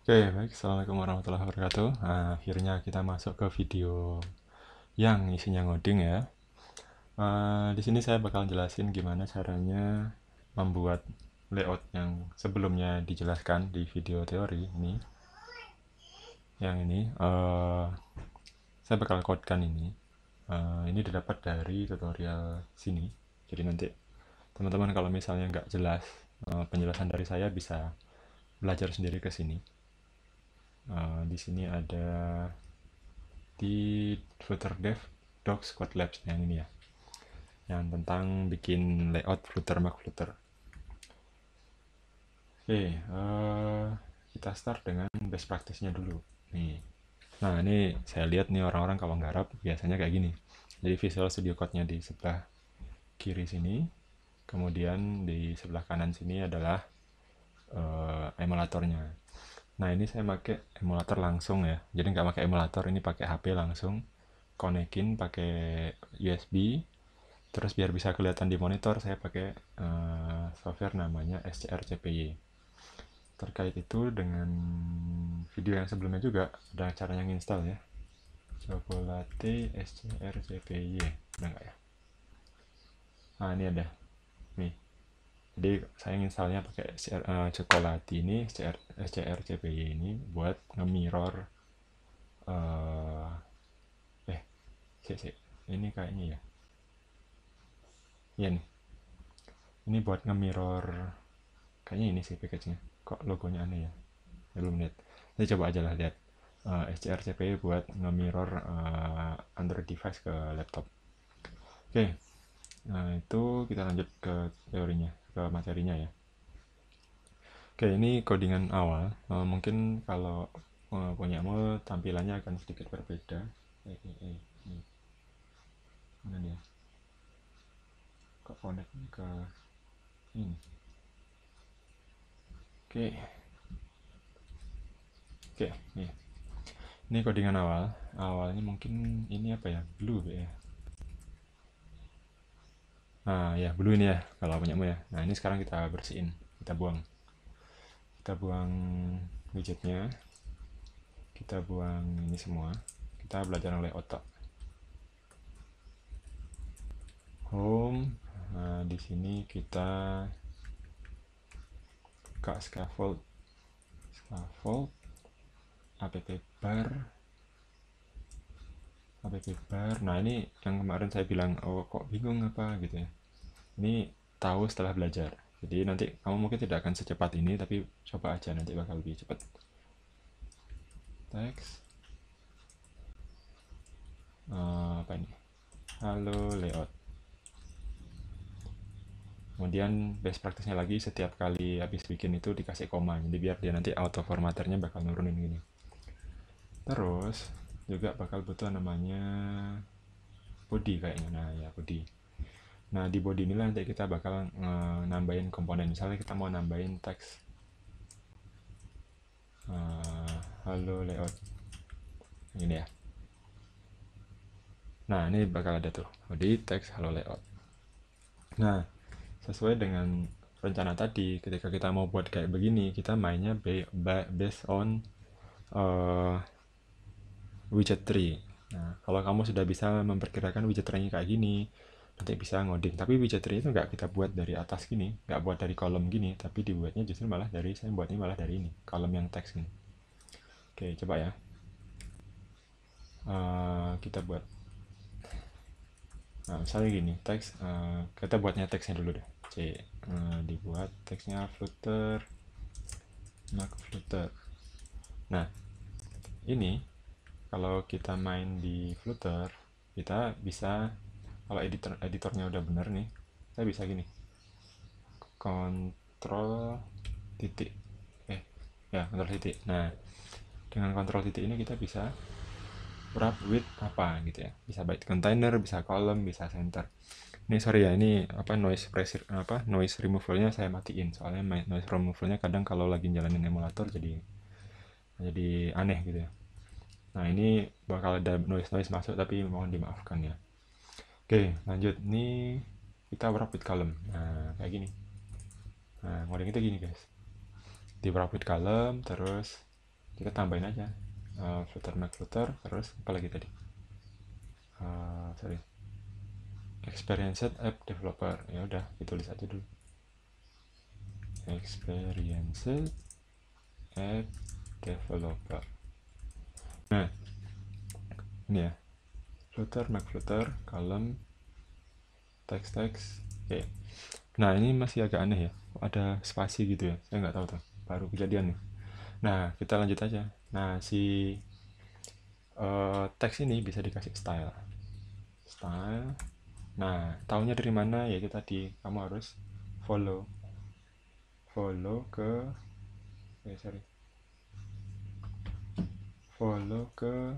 Oke, baik. Assalamualaikum warahmatullahi wabarakatuh. Nah, akhirnya kita masuk ke video yang isinya ngoding ya. Di sini saya bakal jelasin gimana caranya membuat layout yang sebelumnya dijelaskan di video teori ini. Yang ini, saya bakal codekan ini. Ini didapat dari tutorial sini. Jadi nanti teman-teman kalau misalnya nggak jelas penjelasan dari saya bisa belajar sendiri ke sini. Di sini ada di Flutter Dev Docs Code Labs yang ini ya, yang tentang bikin layout Flutter Mac Flutter. Oke, kita start dengan best practice-nya dulu nih. Nah, ini saya lihat nih orang-orang kalau nggarap biasanya kayak gini. Jadi Visual Studio Code-nya di sebelah kiri sini, kemudian di sebelah kanan sini adalah emulatornya. Nah, ini saya pakai emulator langsung ya. Jadi nggak pakai emulator, ini pakai HP langsung, konekin pakai USB. Terus biar bisa kelihatan di monitor, saya pakai software namanya SCR-CPY. Terkait itu dengan video yang sebelumnya juga ada caranya nginstal ya. Chocolate SCR-CPY. Ada nggak ya? Nah, ini ada. Nih. Jadi saya nginstalnya pakai Chocolate ini, SCR-CPY ini buat nge-mirror eh sih. Ini kayaknya ya. Iya nih. Ini buat nge-mirror, kayaknya ini sih package-nya. Kok logonya aneh ya? Belum lihat. Jadi coba aja lah lihat. SCR-CPY buat nge-mirror Android device ke laptop. Oke, nah itu kita lanjut ke teorinya, ke materinya ya. Oke, ini codingan awal. Mungkin kalau punyamu tampilannya akan sedikit berbeda. Mana dia? Kok connect ke ini? Oke, oke, nih. Ini codingan awal. Awalnya mungkin ini apa ya? Blue ya. Nah, ya blue ini ya kalau punyamu ya. Nah, ini sekarang kita bersihin, kita buang. Kita buang widgetnya, kita buang ini semua. Kita belajar layout tok. Home. Nah, di sini kita buka scaffold, app bar, Nah, ini yang kemarin saya bilang, oh kok bingung apa gitu ya. Ini tahu setelah belajar. Jadi nanti kamu mungkin tidak akan secepat ini, tapi coba aja nanti bakal lebih cepat. Teks. Apa ini? Halo layout. Kemudian best practice-nya lagi, setiap kali habis bikin itu dikasih koma. Jadi biar dia nanti auto formatternya bakal nurunin gini. Terus juga bakal butuh namanya body kayaknya. Nah, ya body. Nah, di body inilah nanti kita bakal nambahin komponen. Misalnya kita mau nambahin teks. Halo layout. Ini ya. Nah, ini bakal ada tuh. Body, teks, halo layout. Nah, sesuai dengan rencana tadi, ketika kita mau buat kayak begini, kita mainnya based on widget tree. Nah, kalau kamu sudah bisa memperkirakan widget tree-nya kayak gini, nanti bisa ngoding. Tapi widget tree itu nggak kita buat dari atas gini, nggak buat dari kolom gini, tapi dibuatnya justru malah dari, saya buatnya malah dari ini, kolom yang teks ini. Oke, coba ya. Kita buat, nah, misalnya gini, teks, kita buatnya teksnya dulu deh. Dibuat teksnya Flutter, Mac Flutter. Nah, ini kalau kita main di Flutter, kita bisa, kalau editornya udah bener nih, kita bisa gini, kontrol titik, ya kontrol titik. Nah, dengan kontrol titik ini kita bisa wrap with apa gitu ya, bisa byte container, bisa column, bisa center. Ini sorry ya, ini apa, noise removalnya saya matiin, soalnya noise removalnya kadang kalau lagi jalanin emulator jadi aneh gitu ya. Nah, ini bakal ada noise masuk, tapi mohon dimaafkan ya. Oke, lanjut. Ini kita wrap with column. Nah, kayak gini. Nah, ngoding itu gini guys. Di wrap with column, terus kita tambahin aja flutter make flutter, terus apa lagi tadi, experienced app developer. Ya udah, ditulis aja dulu, experienced app developer. Nah ini ya, flutter make flutter column text. Oke. Nah ini masih agak aneh ya, ada spasi gitu ya, saya nggak tahu tuh, baru kejadian nih. Nah kita lanjut aja. Nah si teks ini bisa dikasih style. Nah taunya dari mana, yaitu tadi kamu harus follow ke follow ke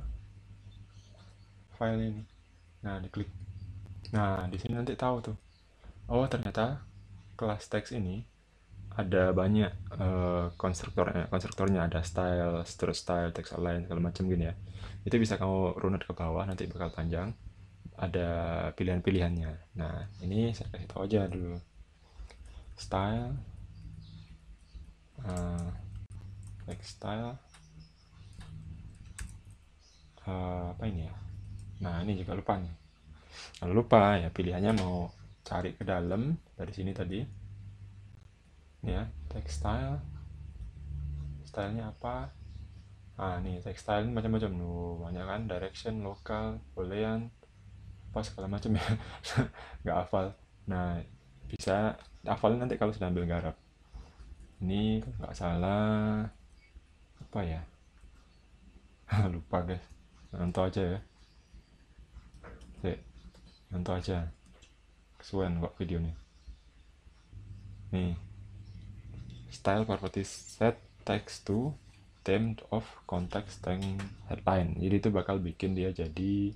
file ini. Nah diklik. Nah di sini nanti tahu tuh, oh ternyata kelas teks ini ada banyak konstruktornya, ada style, strut style, text align, segala macam gini ya. Itu bisa kamu runut ke bawah, nanti bakal panjang, ada pilihan-pilihannya. Nah ini saya kasih tahu aja dulu, style, text style, apa ini ya. Nah ini juga lupa nih, kalau lupa ya pilihannya mau cari ke dalam dari sini tadi ini ya, text style, stylenya apa. Nah nih text style ini macam-macam loh, banyak kan, direction, lokal, boolean, apa segala macam ya. Nggak hafal. Nah bisa hafalin nanti kalau sudah ambil garap. Ini kalau nggak salah apa ya, lupa guys, nonton aja ya. Nonton aja, kesuwen kok videonya. Nih, style properties set text to theme of context and headline. Jadi itu bakal bikin dia jadi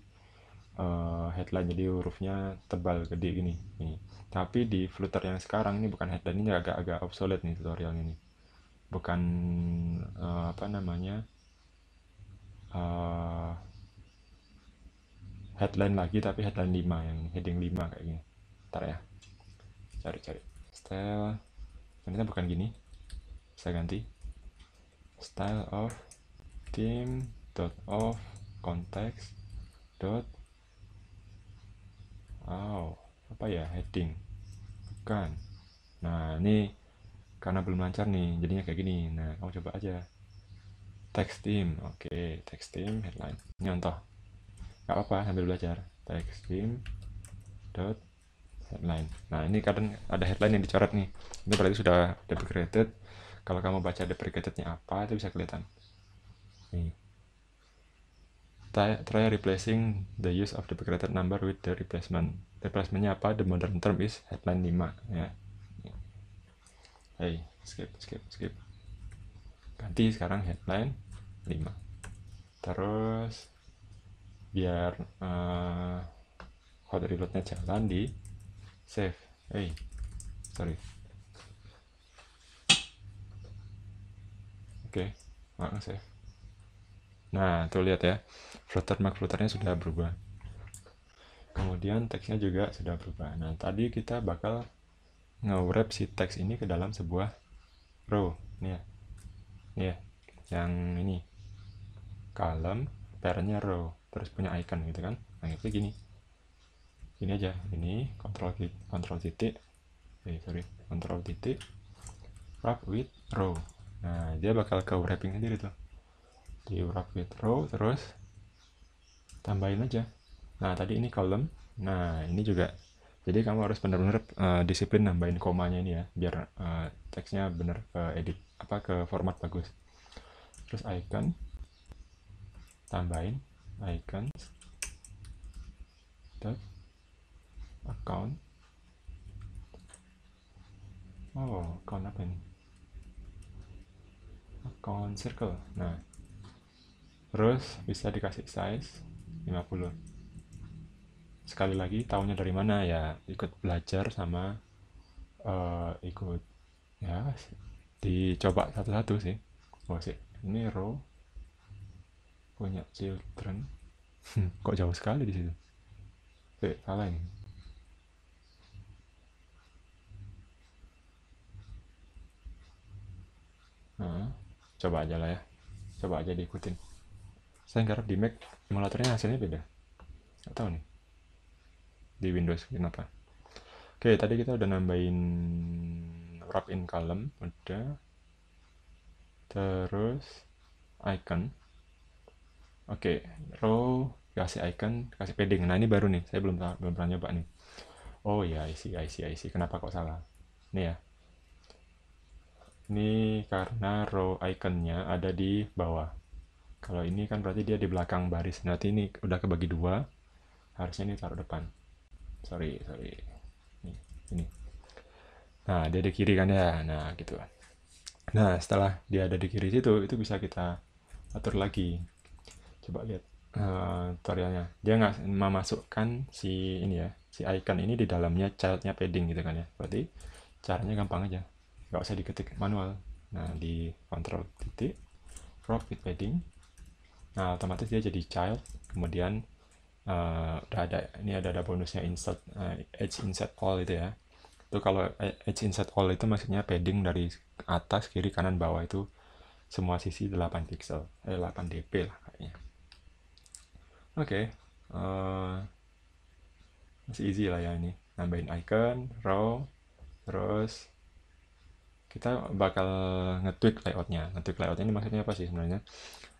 headline, jadi hurufnya tebal gede gini nih. Tapi di Flutter yang sekarang ini bukan headline, ini agak-agak obsolete nih tutorial ini, bukan apa namanya, headline lagi, tapi headline 5, yang heading 5 kayak gini. Ntar ya, cari style, ternyata bukan gini, saya ganti style of theme dot of context dot apa ya, heading, bukan. Nah ini karena belum lancar nih jadinya kayak gini. Nah kamu coba aja text theme. Oke, text theme headline, nyontoh, nggak apa-apa sambil belajar. Text theme dot headline. Nah ini kadang ada headline yang dicoret nih, itu berarti sudah deprecated. Kalau kamu baca deprecatednya apa, itu bisa kelihatan nih. Try replacing the use of deprecated number with the replacementnya apa, the modern term is headline 5 ya. Hey, skip, ganti sekarang headline 5. Terus biar hot reloadnya jalan, di save. Sorry. Oke, nggak save. Nah tuh lihat ya, flutternya sudah berubah, kemudian teksnya juga sudah berubah. Nah tadi kita bakal nge-wrap si teks ini ke dalam sebuah row nih ya, yang ini column, parentnya row, terus punya icon gitu kan. Nah itu gini aja, ini kontrol titik wrap with row. Nah dia bakal ke wrapping sendiri tuh, di wrap with row, terus tambahin aja. Nah tadi ini column, nah ini juga, jadi kamu harus benar-benar disiplin nambahin komanya ini ya, biar teksnya bener ke edit, ke format bagus. Terus icon, tambahin icon dot account. Account apa ini, account circle. Nah terus bisa dikasih size 50. Sekali lagi, tahunya dari mana ya, ikut belajar sama ikut ya, dicoba satu-satu sih. Ini row punya children. Kok jauh sekali di situ, salah ini. Coba aja lah ya. Coba aja diikutin. Saya garap di Mac, emulatornya hasilnya beda. Nggak tahu nih. Di Windows kenapa. Oke, tadi kita udah nambahin wrap in column, udah. Terus icon. Oke, row kasih icon, kasih padding. Nah, ini baru nih, saya belum pernah nyoba nih. Oh ya, I see. Kenapa kok salah? Ini ya. Ini karena row iconnya ada di bawah. Kalau ini kan berarti dia di belakang baris. Nanti ini udah kebagi dua. Harusnya ini taruh depan. Sorry. Ini. Nah, dia di kiri kan ya. Nah, gitu. Nah, setelah dia ada di kiri situ, itu bisa kita atur lagi. Coba lihat tutorialnya. Dia nggak memasukkan si ini ya, si icon ini di dalamnya childnya padding gitu kan ya. Berarti caranya gampang aja. Nggak usah diketik manual. Nah, di control titik, wrap with padding. Nah, otomatis dia jadi child. Kemudian udah ada bonusnya insert edge insert all itu ya. Itu kalau edge insert all itu maksudnya padding dari atas, kiri, kanan, bawah itu semua sisi 8 pixel, 8 dp lah kayaknya. Oke, masih easy lah ya ini. Nambahin icon, row, terus kita bakal nge-tweak layoutnya. Nge-tweak layoutnya ini maksudnya apa sih sebenarnya?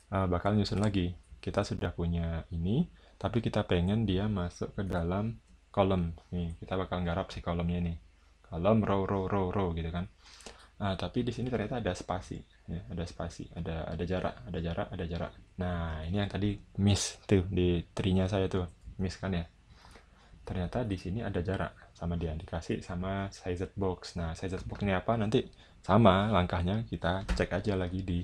Bakal nyusun lagi. Kita sudah punya ini, tapi kita pengen dia masuk ke dalam kolom. Nih, kita bakal garap si kolomnya nih. Kolom row gitu kan. Tapi di sini ternyata ada spasi, ya, ada spasi, ada jarak. Nah, ini yang tadi miss tuh di tree-nya saya tuh, miss kan ya. Ternyata di sini ada jarak sama dia, dikasih sama sized box. Nah, sized box ini apa? Nanti sama langkahnya kita cek aja lagi di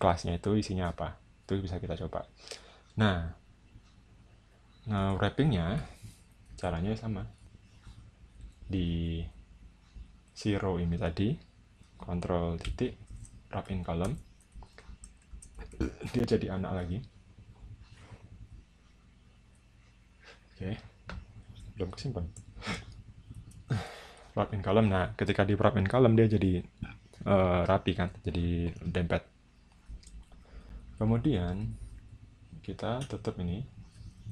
kelasnya itu isinya apa. Itu bisa kita coba. Nah, wrappingnya caranya sama. Di si row ini tadi, kontrol titik, wrap in column, dia jadi anak lagi. Oke, belum kesimpan. Wrap in column. Nah, ketika di wrap in column dia jadi rapi kan, jadi dempet. Kemudian kita tutup ini.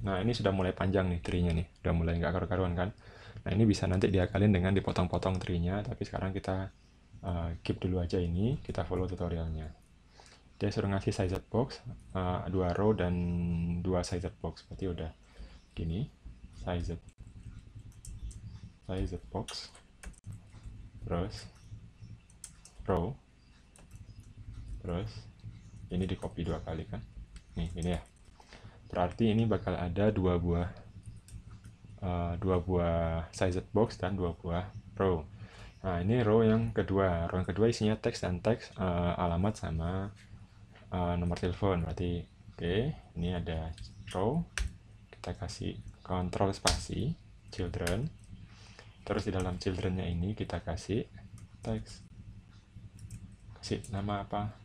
Nah, ini sudah mulai panjang nih tree-nya nih, udah mulai nggak karu-karuan kan. Nah, ini bisa nanti diakalin dengan dipotong-potong tree-nya, tapi sekarang kita keep dulu aja ini, kita follow tutorialnya. Dia suruh ngasih sized box, 2 row dan 2 sized box, berarti udah gini, sized box, terus row, terus ini di copy 2 kali kan, nih gini ya. Berarti ini bakal ada dua buah sized box dan 2 buah row. Nah, ini row yang kedua. Row yang kedua isinya teks dan teks, alamat sama nomor telepon. Berarti oke, ini ada row. Kita kasih kontrol spasi children. Terus di dalam childrennya ini kita kasih teks. Kasih nama apa?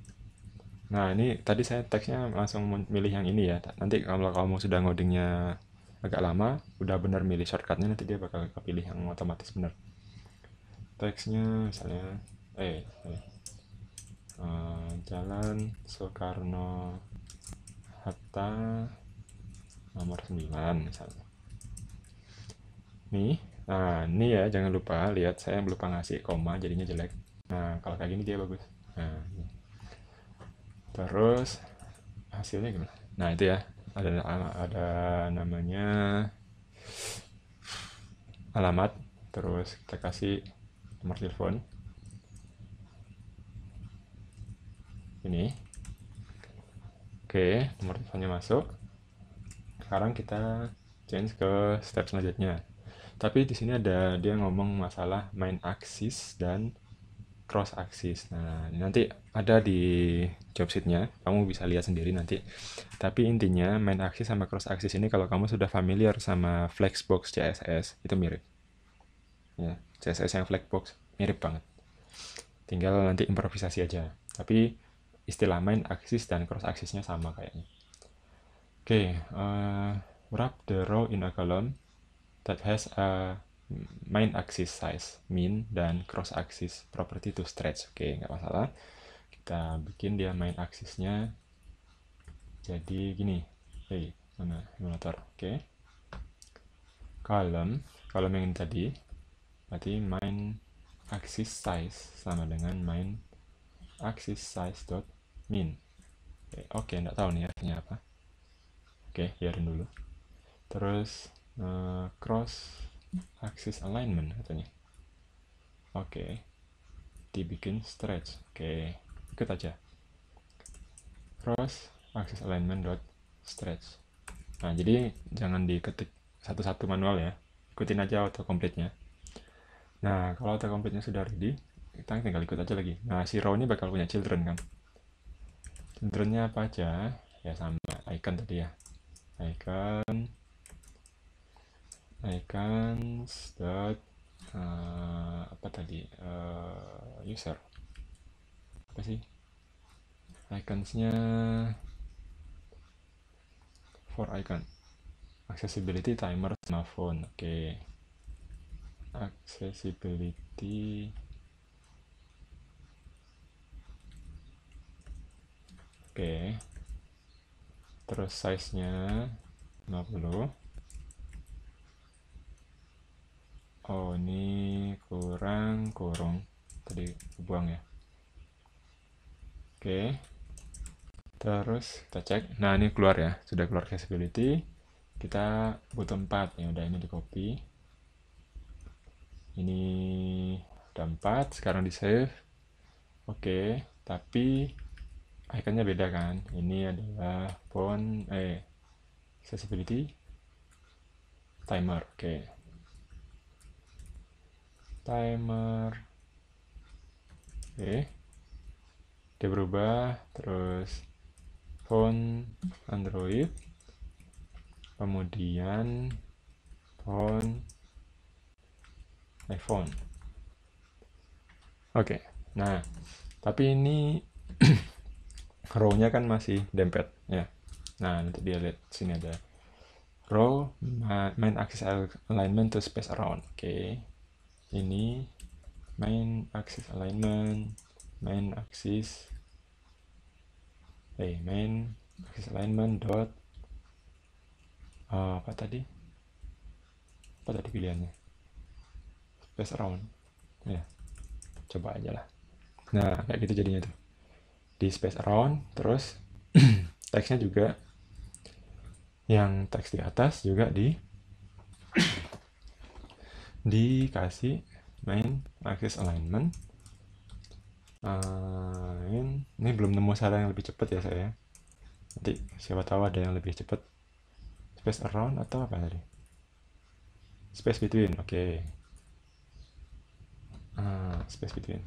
Nah, ini tadi saya teksnya langsung milih yang ini ya. Nanti kalau kamu sudah ngodingnya agak lama, udah benar milih shortcutnya, nanti dia bakal kepilih yang otomatis benar. Teksnya misalnya, Jalan Soekarno Hatta nomor 9 misalnya. Nih, nah ini ya jangan lupa lihat saya lupa ngasih koma jadinya jelek. Nah, kalau kayak gini dia bagus. Nah, ini. Terus hasilnya gimana? Nah, itu ya. Ada namanya alamat, terus kita kasih nomor telepon. Ini. Oke, nomor teleponnya masuk. Sekarang kita change ke step selanjutnya. Tapi di sini ada dia ngomong masalah main axis dan cross axis. Nah, nanti ada di job sheet-nya, kamu bisa lihat sendiri nanti. Tapi intinya main axis sama cross axis ini kalau kamu sudah familiar sama Flexbox CSS itu mirip. Ya, CSS yang Flexbox mirip banget. Tinggal nanti improvisasi aja. Tapi istilah main axis dan cross axisnya sama kayaknya. Oke, wrap the row in a column that has a main axis size min dan cross axis property to stretch. Oke, nggak masalah. kita bikin dia main aksisnya jadi gini. Mana emulator? Oke. Column yang tadi berarti main axis size sama dengan main axis size dot min. Oke, enggak tahu nih artinya apa. Oke, biarin dulu. Terus cross axis alignment katanya. Oke, dibikin stretch. Oke, ikut aja. Cross axis alignment dot stretch. Nah, jadi jangan diketik satu-satu manual ya. Ikutin aja autocomplete-nya. Nah, kalau autocomplete-nya sudah ready, kita tinggal ikut aja lagi. Nah, si row ini bakal punya children kan. Children-nya apa aja? Ya sama icon tadi ya. Icons dot apa tadi? User. Apa sih? Icons-nya for icon. Accessibility timer sama phone. Oke. Accessibility. Oke. Terus size-nya 50. Oh, ini kurang tadi buang ya. Oke. Terus kita cek. Nah, ini keluar ya. Sudah keluar accessibility. Kita butuh 4. Ya udah, ini di copy. Ini udah 4. Sekarang di save. Oke, tapi iconnya beda kan. Ini adalah font accessibility timer. Oke. Timer. Oke. Dia berubah. Terus font Android, kemudian font iPhone. Oke. Nah, tapi ini row-nya kan masih dempet ya. Nah, nanti dia lihat sini ada row main axis alignment to space around. Oke. Ini main axis alignment, main axis alignment dot apa tadi pilihannya? Space around. Ya. Coba aja lah. Nah, kayak gitu jadinya tuh. Di space around, terus teksnya juga yang teks di atas juga dikasih main axis alignment. Ini belum nemu cara yang lebih cepat ya saya. Nanti siapa tahu ada yang lebih cepat. Space around atau apa tadi? Space between, oke. Space between.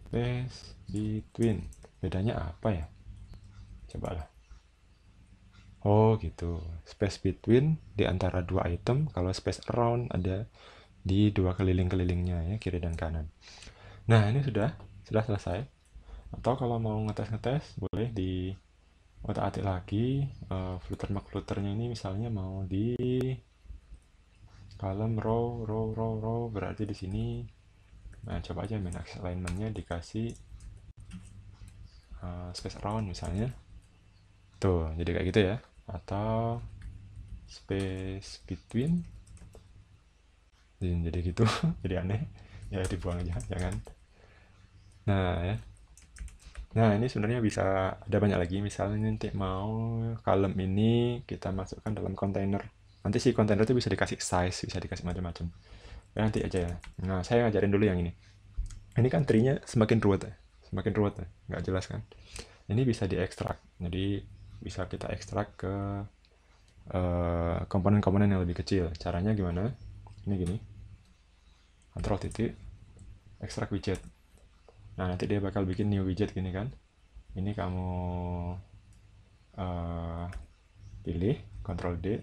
Space between. Bedanya apa ya? Cobalah. Oh gitu. Space between di antara dua item. Kalau space around ada di dua keliling-kelilingnya ya, kiri dan kanan. Nah, ini sudah selesai. Atau kalau mau ngetes-ngetes boleh di otak-atik lagi. Flutter-fluternya ini misalnya mau di column row berarti di sini. Nah, coba aja main axis alignment-nya dikasih space around misalnya. Tuh, jadi kayak gitu ya. Atau space between. Jadi gitu, jadi aneh. Ya dibuang aja, jangan. Nah, ya. Nah, ini sebenarnya bisa ada banyak lagi. Misalnya nanti mau column ini kita masukkan dalam kontainer. Nanti si kontainer itu bisa dikasih size, bisa dikasih macam-macam. Ya, nanti aja ya. Nah, saya ngajarin dulu yang ini. Ini kan tree-nya semakin ruwet ya. Nggak jelas kan. Ini bisa diekstrak. Jadi bisa kita ekstrak ke komponen-komponen yang lebih kecil. Caranya gimana? Ini gini. Ctrl titik, ekstrak widget. Nah, nanti dia bakal bikin new widget gini kan. Ini kamu pilih Ctrl D,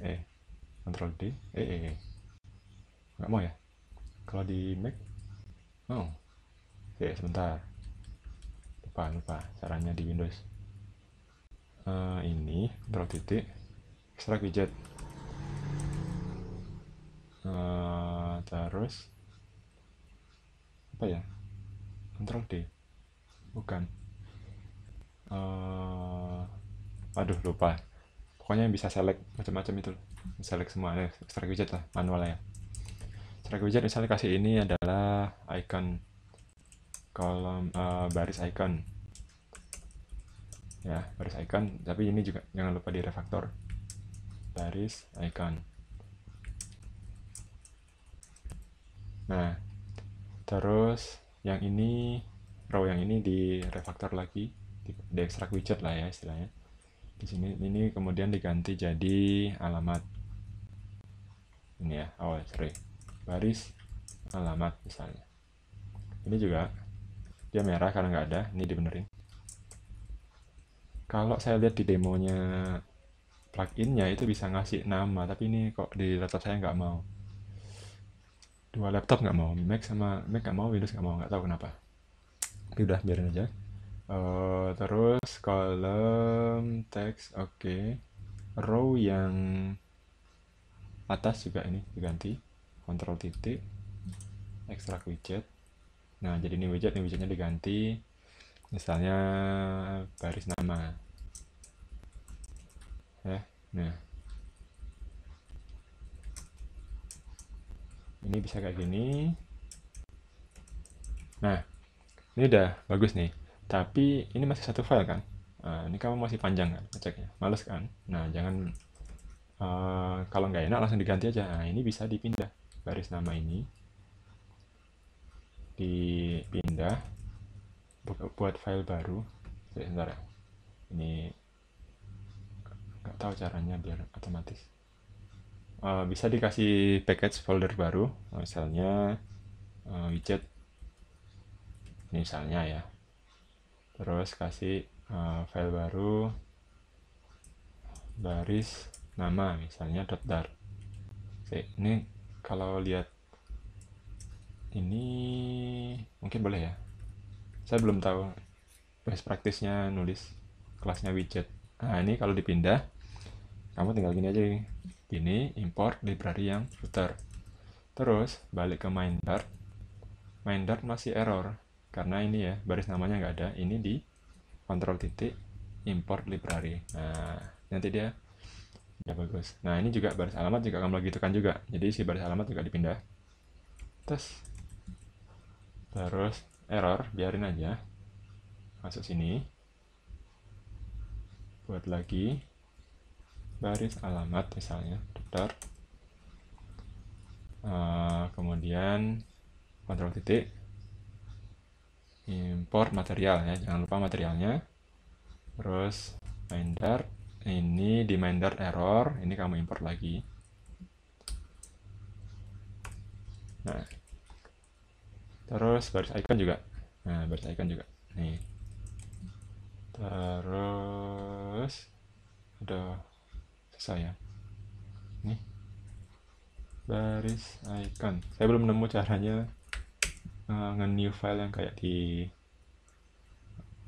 nggak mau ya? Kalau di Mac, oh, oke sebentar, lupa caranya di Windows. Ini Ctrl titik, ekstrak widget, terus apa ya, Ctrl D, bukan, aduh lupa, pokoknya yang bisa select macam-macam itu, select semua, extract widget lah, manual ya. Extract widget misalnya kasih ini adalah icon kolom, baris icon ya, baris icon, tapi ini juga jangan lupa di refaktor, baris icon. Nah, terus yang ini, row yang ini di refaktor lagi, di extract widget lah ya istilahnya. Di sini ini kemudian diganti jadi alamat. Ini ya, sorry, baris alamat misalnya. Ini juga dia merah karena nggak ada, ini dibenerin. Kalau saya lihat di demonya pluginnya itu bisa ngasih nama, tapi ini kok di laptop saya nggak mau. Dua laptop nggak mau, Mac nggak mau, Windows nggak mau, nggak tahu kenapa. Tapi udah biarin aja. Terus kolom teks, oke. Row yang atas juga ini diganti, Ctrl titik, extract widget. Nah, jadi ini widgetnya diganti, misalnya baris nama. Nah, ini bisa kayak gini. Nah, ini udah bagus nih. Tapi ini masih satu file kan? Ini kamu masih panjang kan ngeceknya? Males kan? Nah, jangan, kalau nggak enak langsung diganti aja. Nah, ini bisa dipindah. Baris nama ini dipindah buat file baru. Sebentar ya. Ini nggak tahu caranya biar otomatis. Bisa dikasih package folder baru, misalnya widget, misalnya ya. Terus kasih file baru, baris nama, misalnya .dar. Oke, ini kalau lihat ini mungkin boleh ya. Saya belum tahu best practice-nya nulis kelasnya widget. Nah, ini kalau dipindah, kamu tinggal gini aja, gini, import library yang footer. Terus balik ke main Dart. Main Dart masih error karena ini ya, baris namanya nggak ada. Ini di Ctrl titik import library. Nah, nanti dia ya bagus. Nah, ini juga baris alamat juga kamu lagi tekan juga. Jadi si baris alamat juga dipindah. Terus error, biarin aja. Masuk sini. Buat lagi baris alamat misalnya, Dart. Kemudian Ctrl titik import material ya, jangan lupa materialnya. Terus main Dart, ini di main Dart error, ini kamu import lagi. Nah, terus baris icon juga. Nah, baris icon juga. Nih. Terus udah selesai ya. Nih. Baris icon. Saya belum nemu caranya nge-new file yang kayak di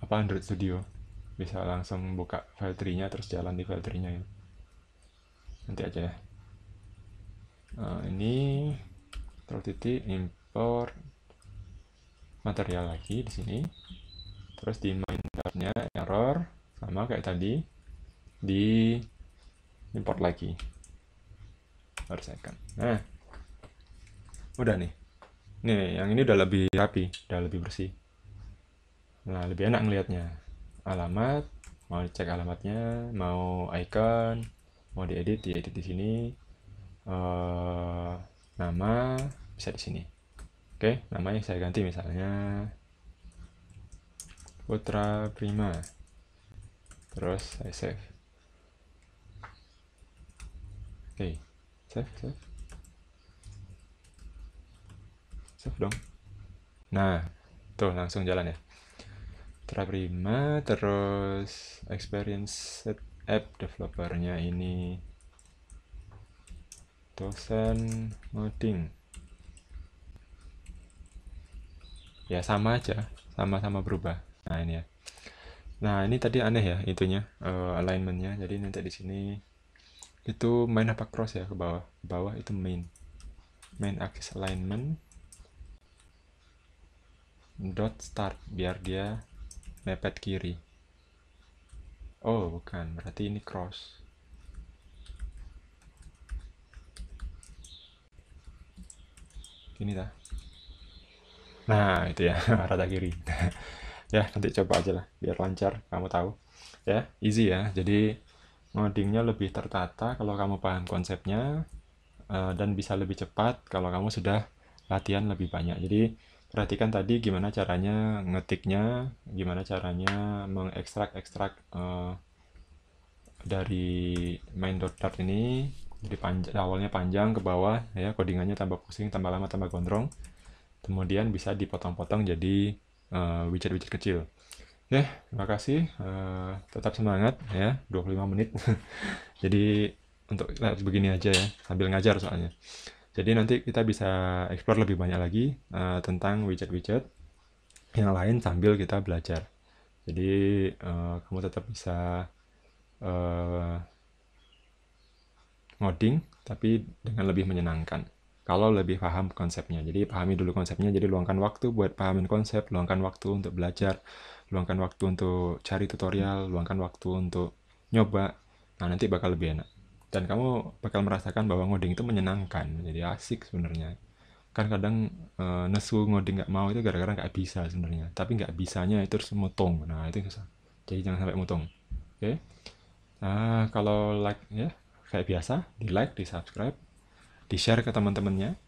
Android Studio. Bisa langsung buka file tree-nya terus jalan di file tree-nya ya. Nanti aja ya. Ini Ctrl titik import material lagi di sini. Terus di main Dart-nya error sama kayak tadi, di import lagi baris icon. Nah, udah nih. Nih, yang ini udah lebih rapi, udah lebih bersih. Nah, lebih enak ngelihatnya. Alamat, mau cek alamatnya, mau icon, mau diedit di sini. Nama bisa di sini. Oke, namanya saya ganti misalnya Putra Prima. Terus saya save. Oke, save. Save dong. Nah, tuh langsung jalan ya. Putra Prima, terus experience app developernya ini dosen ngoding. Ya sama aja, sama-sama berubah. Nah ini ya. Nah ini tadi aneh ya itunya, alignmentnya. Jadi nanti di sini itu main apa cross ya ke bawah. Ke bawah itu main axis alignment. dot start biar dia mepet kiri. Oh bukan, berarti ini cross. Gini dah. Nah itu ya rata kiri. Ya nanti coba aja lah biar lancar, kamu tahu ya. Easy ya, jadi ngodingnya lebih tertata kalau kamu paham konsepnya, dan bisa lebih cepat kalau kamu sudah latihan lebih banyak. Jadi perhatikan tadi gimana caranya ngetiknya, gimana caranya mengekstrak-ekstrak dari main dot dot ini. Jadi awalnya panjang ke bawah ya, codingannya tambah pusing, tambah lama, tambah gondrong. Kemudian bisa dipotong-potong jadi widget-widget kecil. Ya, terima kasih. Tetap semangat ya, 25 menit. Jadi untuk begini aja ya, sambil ngajar soalnya. Jadi nanti kita bisa explore lebih banyak lagi tentang widget-widget yang lain sambil kita belajar. Jadi kamu tetap bisa ngoding tapi dengan lebih menyenangkan kalau lebih paham konsepnya. Jadi pahami dulu konsepnya, jadi luangkan waktu buat pahamin konsep, luangkan waktu untuk belajar, luangkan waktu untuk cari tutorial, luangkan waktu untuk nyoba. Nah nanti bakal lebih enak dan kamu bakal merasakan bahwa ngoding itu menyenangkan, jadi asik sebenarnya. Kan kadang nesu ngoding nggak mau itu gara-gara nggak bisa sebenarnya, tapi nggak bisanya itu harus motong. Nah itu susah, jadi jangan sampai motong. Oke. Kalau like ya kayak biasa, di like, di subscribe, di share ke teman-temannya,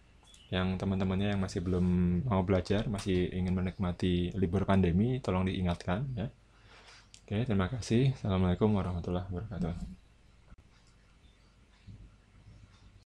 yang teman-temannya yang masih belum mau belajar, masih ingin menikmati libur pandemi, tolong diingatkan ya. Oke, terima kasih. Assalamualaikum warahmatullahi wabarakatuh.